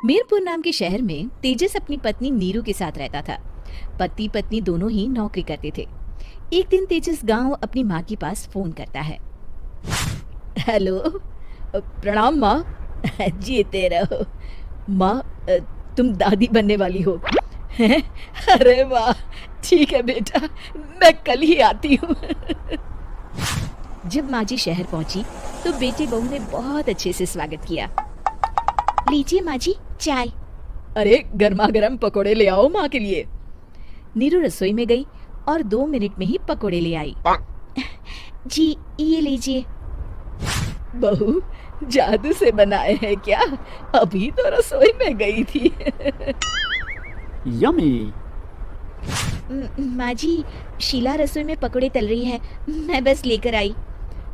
मीरपुर नाम के शहर में तेजस अपनी पत्नी नीरू के साथ रहता था। पति पत्नी दोनों ही नौकरी करते थे। एक दिन तेजस गांव अपनी माँ के पास फोन करता है। हेलो, प्रणाम माँ। जीते रहो माँ, तुम दादी बनने वाली हो हैं? अरे वाह, ठीक है बेटा, मैं कल ही आती हूँ। जब माँ जी शहर पहुंची तो बेटे बहू ने बहुत अच्छे से स्वागत किया। लीजिए माँ जी चाय। अरे गर्मा गर्म पकोड़े ले आओ माँ के लिए। नीरू रसोई में गई और 2 मिनट में ही पकोड़े ले आई। जी ये लीजिए। बहू जादू से बनाए हैं क्या? अभी तो रसोई में गई थी। यम्मी। माँ जी शीला रसोई में पकोड़े तल रही है, मैं बस लेकर आई।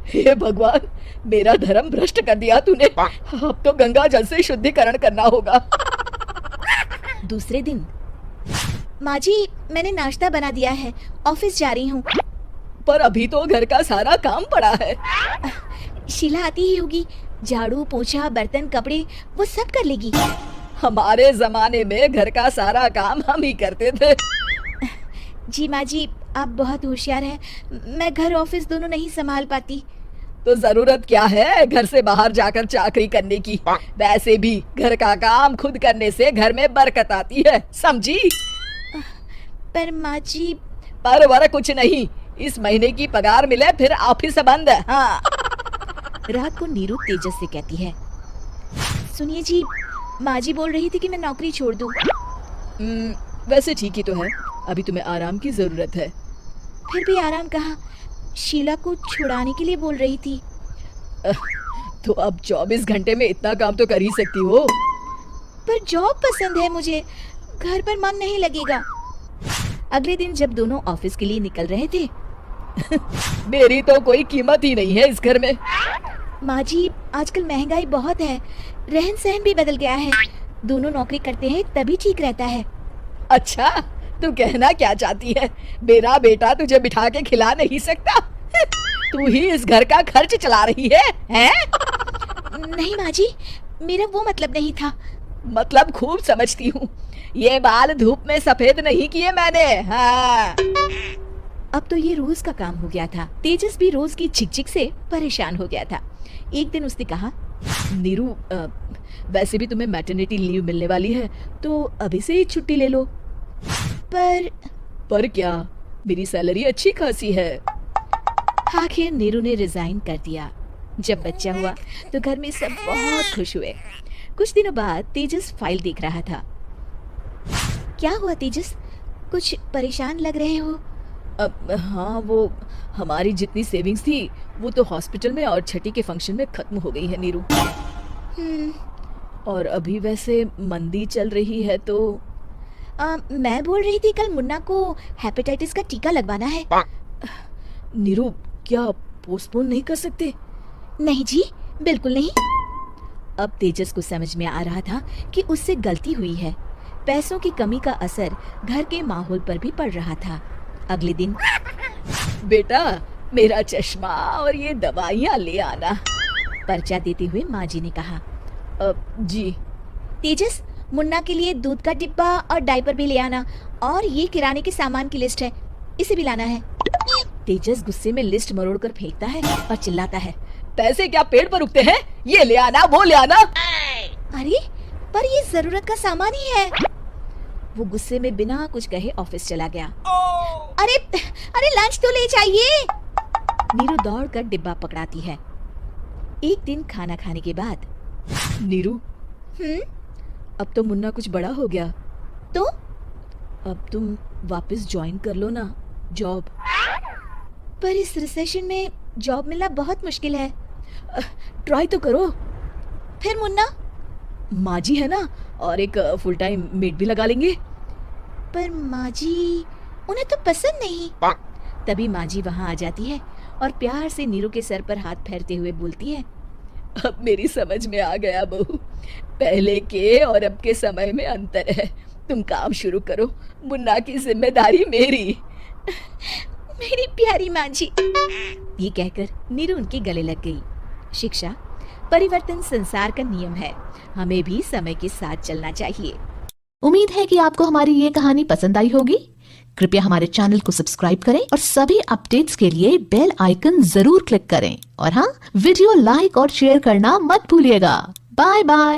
हे भगवान, मेरा धर्म भ्रष्ट कर दिया तूने। अब तो गंगा जल से शुद्धिकरण करना होगा। दूसरे दिन, माँ जी मैंने नाश्ता बना दिया है, ऑफिस जा रही हूँ। पर अभी तो घर का सारा काम पड़ा है। शीला आती ही होगी, झाड़ू पोछा बर्तन कपड़े वो सब कर लेगी। हमारे जमाने में घर का सारा काम हम ही करते थे। जी माँ जी आप बहुत होशियार हैं, मैं घर ऑफिस दोनों नहीं संभाल पाती। तो जरूरत क्या है घर से बाहर जाकर चाकरी करने की? वैसे भी घर का काम खुद करने से घर में बरकत आती है, समझी? पर माँ जी। पर वर कुछ नहीं, इस महीने की पगार मिले फिर ऑफिस बंद। हाँ। रात को नीरू तेजस से कहती है, सुनिए जी, माँ जी बोल रही थी कि मैं नौकरी छोड़ दूं। वैसे ठीक ही तो है, अभी तुम्हें आराम की जरूरत है। फिर भी आराम कहाँ, शीला को छुड़ाने के लिए बोल रही थी। तो अब 24 घंटे में इतना काम तो कर ही सकती हो। पर जॉब पसंद है मुझे, घर पर मन नहीं लगेगा। अगले दिन जब दोनों ऑफिस के लिए निकल रहे थे, मेरी तो कोई कीमत ही नहीं है इस घर में। माँ जी आजकल महंगाई बहुत है, रहन सहन भी बदल गया है, दोनों नौकरी करते हैं तभी ठीक रहता है। अच्छा, तू कहना क्या चाहती है? मेरा बेटा तुझे बिठा के खिला नहीं सकता? तू ही इस घर का खर्च चला रही है, हैं? नहीं माँ जी, मेरा वो मतलब नहीं था। मतलब खूब समझती हूँ, ये बाल धूप में सफेद नहीं किए मैंने। हाँ। अब तो ये रोज का काम हो गया था। तेजस भी रोज की झिकझिक से परेशान हो गया था। एक दिन उसने कहा, नीरू, वैसे भी तुम्हें मैटरनिटी लीव मिलने वाली है, तो अभी से ही छुट्टी ले लो। पर क्या, मेरी सैलरी अच्छी खासी है। आखिर नीरू ने रिजाइन कर दिया। जब बच्चा हुआ तो घर में सब बहुत खुश हुए। कुछ दिनों बाद तेजस फाइल देख रहा था। क्या हुआ तेजस, कुछ परेशान लग रहे हो? हाँ, वो हमारी जितनी सेविंग्स थी वो तो हॉस्पिटल में और छठी के फंक्शन में खत्म हो गई है नीरू। और अभी वैसे मंदी चल रही है तो मैं बोल रही थी कल मुन्ना को हेपेटाइटिस का टीका लगवाना है। नीरू, क्या पोस्टपोन नहीं कर सकते? नहीं जी, बिल्कुल नहीं। अब तेजस को समझ में आ रहा था कि उससे गलती हुई है। पैसों की कमी का असर घर के माहौल पर भी पड़ रहा था। अगले दिन, बेटा मेरा चश्मा और ये दवाइयाँ ले आना। पर्चा देते हुए माँ जी ने कहा। जी। तेजस, मुन्ना के लिए दूध का डिब्बा और डायपर भी ले आना, और ये किराने के सामान की लिस्ट है, इसे भी लाना है। तेजस गुस्से में लिस्ट मरोड़कर फेंकता है और चिल्लाता है, पैसे क्या पेड़ पर उगते हैं? ये ले आना, वो ले आना। अरे पर ये जरूरत का सामान ही है। वो गुस्से में बिना कुछ कहे ऑफिस चला गया। अरे अरे लंच तो ले जाइए। नीरू दौड़कर डिब्बा पकड़ाती है। एक दिन खाना खाने के बाद, नीरू, अब तो मुन्ना कुछ बड़ा हो गया, तो अब तुम वापस ज्वाइन कर लो ना जॉब। पर इस रिसेशन में जॉब मिलना बहुत मुश्किल है। ट्राई तो करो। फिर मुन्ना? माँ जी है ना, और एक फुल टाइम मेड भी लगा लेंगे। पर माँ जी, उन्हें तो पसंद नहीं। तभी माँ जी वहाँ आ जाती है और प्यार से नीरू के सर पर हाथ फेरते हुए बोलती है, अब मेरी समझ में आ गया बहू, पहले के और अब के समय में अंतर है। तुम काम शुरू करो, मुन्ना की जिम्मेदारी मेरी। मेरी प्यारी माँ जी। ये कहकर नीरू उनके गले लग गई। शिक्षा परिवर्तन संसार का नियम है, हमें भी समय के साथ चलना चाहिए। उम्मीद है कि आपको हमारी ये कहानी पसंद आई होगी। कृपया हमारे चैनल को सब्सक्राइब करें और सभी अपडेट्स के लिए बेल आइकन जरूर क्लिक करें। और हाँ, वीडियो लाइक और शेयर करना मत भूलिएगा। Bye bye.